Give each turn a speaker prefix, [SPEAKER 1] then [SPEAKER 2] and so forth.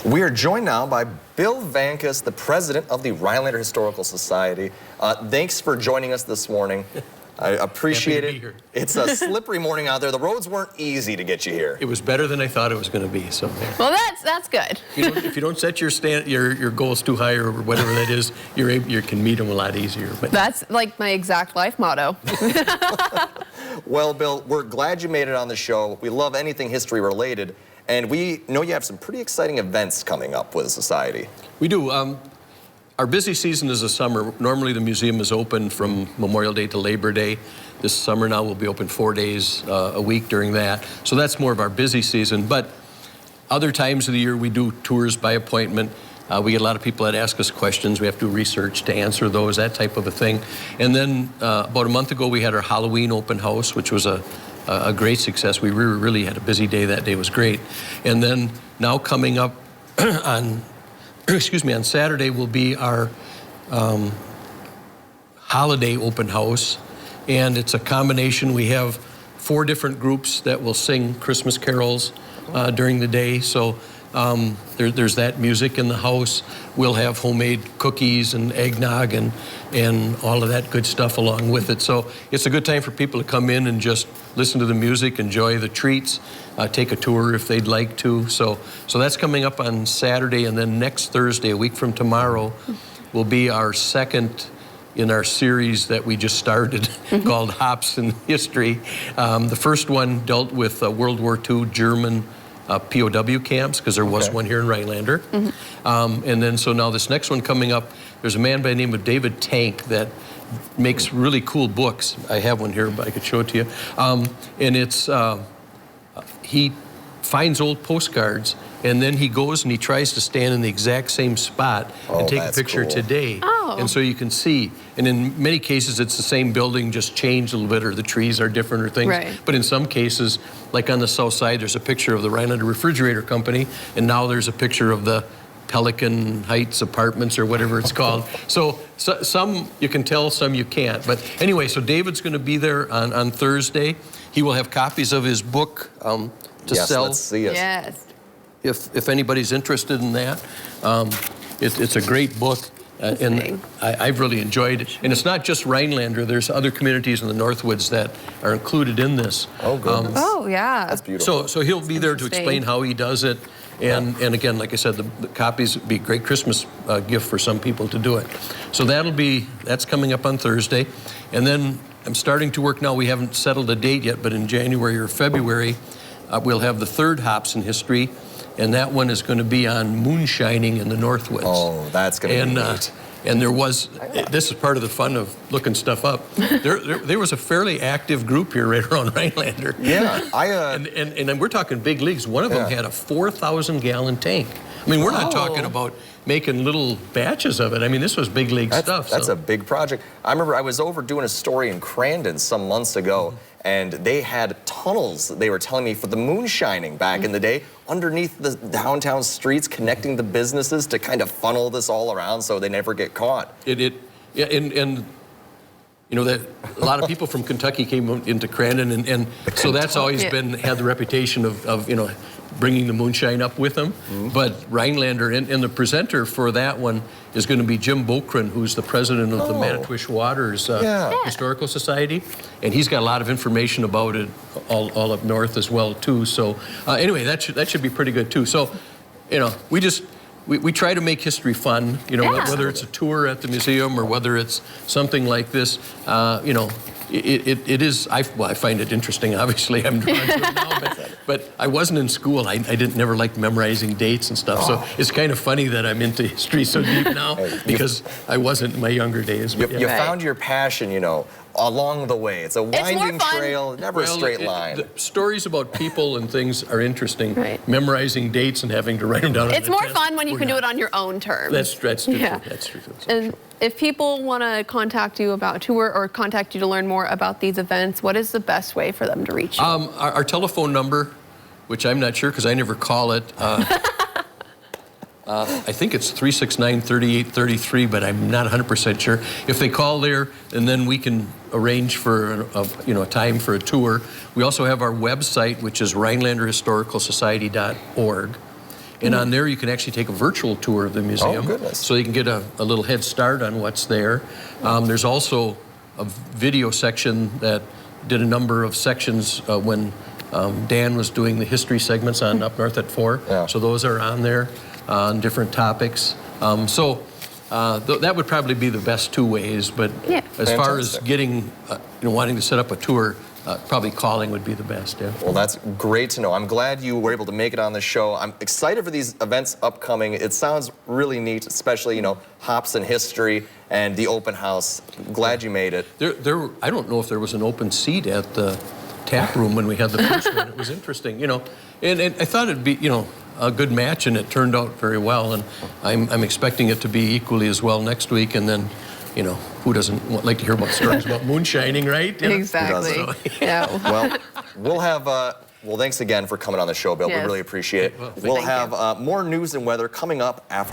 [SPEAKER 1] We are joined now by Bill Vankus, the president of the Rhinelander Historical Society. Thanks for joining us this morning. I appreciate it.
[SPEAKER 2] Here.
[SPEAKER 1] It's a slippery morning out there. The roads weren't easy to get you here.
[SPEAKER 2] It was better than I thought it was going to be. So,
[SPEAKER 3] well, that's good.
[SPEAKER 2] If you don't set your goals too high or whatever that is, you can meet them a lot easier. But
[SPEAKER 3] that's like my exact life motto.
[SPEAKER 1] Well, Bill, we're glad you made it on the show. We love anything history related, and we know you have some pretty exciting events coming up with the Society.
[SPEAKER 2] We do. Our busy season is the summer. Normally the museum is open from Memorial Day to Labor Day. This summer now we'll be open 4 days a week during that. So that's more of our busy season. But other times of the year we do tours by appointment. We get a lot of people that ask us questions. We have to do research to answer those, that type of a thing. And then about a month ago we had our Halloween open house, which was a great success. We really had a busy day. That day was great. And then now coming up on on Saturday will be our holiday open house, and it's a combination. We have 4 different groups that will sing Christmas carols during the day, so there's that music in the house. We'll have homemade cookies and eggnog and all of that good stuff along with it. So it's a good time for people to come in and just listen to the music, enjoy the treats, take a tour if they'd like to. So that's coming up on Saturday, and then next Thursday, a week from tomorrow, will be our second in our series that we just started called Hops in History. The first one dealt with World War II German POW camps, because there was one here in Rhinelander. And then so now this next one coming up, there's a man by the name of David Tank that makes really cool books. I have one here, but I could show it to you. And it's, he finds old postcards, and then he goes and he tries to stand in the exact same spot and take a picture today. And so you can see, and in many cases it's the same building, just changed a little bit, or the trees are different or things. But in some cases, like on the south side, there's a picture of the Rhinelander Refrigerator Company, and now there's a picture of the Pelican Heights Apartments or whatever it's called. So some you can tell, some you can't. But anyway, so David's going to be there on Thursday. He will have copies of his book to sell.
[SPEAKER 1] Let's see it.
[SPEAKER 3] Yes.
[SPEAKER 2] If anybody's interested in that. It's a great book. And I've really enjoyed it. And it's not just Rhinelander. There's other communities in the Northwoods that are included in this.
[SPEAKER 1] Oh, goodness.
[SPEAKER 3] Oh, yeah.
[SPEAKER 1] That's beautiful.
[SPEAKER 2] So he'll be there to explain how he does it. And again, like I said, the copies would be a great Christmas gift for some people to do it. So that's coming up on Thursday. And then I'm starting to work now. We haven't settled a date yet, but in January or February, we'll have the third Hops in History. And that one is going to be on moonshining in the Northwoods.
[SPEAKER 1] Oh, that's going to be neat.
[SPEAKER 2] And there was, this is part of the fun of looking stuff up. There was a fairly active group here right around Rhinelander.
[SPEAKER 1] Yeah,
[SPEAKER 2] and we're talking big leagues. One of them had a 4,000-gallon tank. I mean, we're not talking about making little batches of it. I mean, this was big league stuff.
[SPEAKER 1] That's a big project. I remember I was over doing a story in Crandon some months ago, and they had tunnels, they were telling me, for the moonshining back in the day, underneath the downtown streets, connecting the businesses to kind of funnel this all around so they never get caught.
[SPEAKER 2] Yeah, and you know, that a lot of people from Kentucky came into Crandon, and so that's always had the reputation of you know, bringing the moonshine up with them. But Rhinelander, and the presenter for that one is going to be Jim Bokrin, who's the president of the Manitowish Waters Historical Society, and he's got a lot of information about it all up north as well too. So anyway, that should be pretty good too. So, you know, we try to make history fun, you know, whether it's a tour at the museum or whether it's something like this, you know, it is, I find it interesting, obviously. I'm drawn to it now, but I wasn't in school. I never liked memorizing dates and stuff, so it's kind of funny that I'm into history so deep now because I wasn't in my younger days.
[SPEAKER 1] You found your passion, you know, along the way. It's a winding trail, never a straight line.
[SPEAKER 2] The stories about people and things are interesting. Memorizing dates and having to write them down.
[SPEAKER 3] It's more fun when you can do it on your own terms.
[SPEAKER 2] That's true. That's true.
[SPEAKER 3] And if people want to contact you about a tour or contact you to learn more about these events, what is the best way for them to reach you?
[SPEAKER 2] Our telephone number, which I'm not sure because I never call it. I think it's 369-3833, but I'm not 100% sure. If they call there, and then we can arrange for a time for a tour. We also have our website, which is RhinelanderHistoricalSociety.org. And on there, you can actually take a virtual tour of the museum.
[SPEAKER 1] Oh, goodness.
[SPEAKER 2] So you can get a little head start on what's there. There's also a video section that did a number of sections when Dan was doing the history segments on Up North at 4.
[SPEAKER 1] Yeah.
[SPEAKER 2] So those are on there on different topics. That would probably be the best two ways. But
[SPEAKER 3] Yeah.
[SPEAKER 2] as far as
[SPEAKER 1] Fantastic.
[SPEAKER 2] getting, wanting to set up a tour, probably calling would be the best. Yeah.
[SPEAKER 1] Well, that's great to know. I'm glad you were able to make it on the show. I'm excited for these events upcoming. It sounds really neat, especially, hops in history and the open house. Glad you made it.
[SPEAKER 2] I don't know if there was an open seat at the tap room when we had the first one. It was interesting, and I thought it'd be, a good match, and it turned out very well. And I'm expecting it to be equally as well next week. And then, who doesn't like to hear about stories about moonshining, right?
[SPEAKER 3] Exactly.
[SPEAKER 1] Who
[SPEAKER 3] Yeah.
[SPEAKER 1] Well, thanks again for coming on the show, Bill.
[SPEAKER 3] Yes.
[SPEAKER 1] We really appreciate it.
[SPEAKER 2] Well,
[SPEAKER 1] We'll
[SPEAKER 3] thank
[SPEAKER 1] have more news and weather coming up after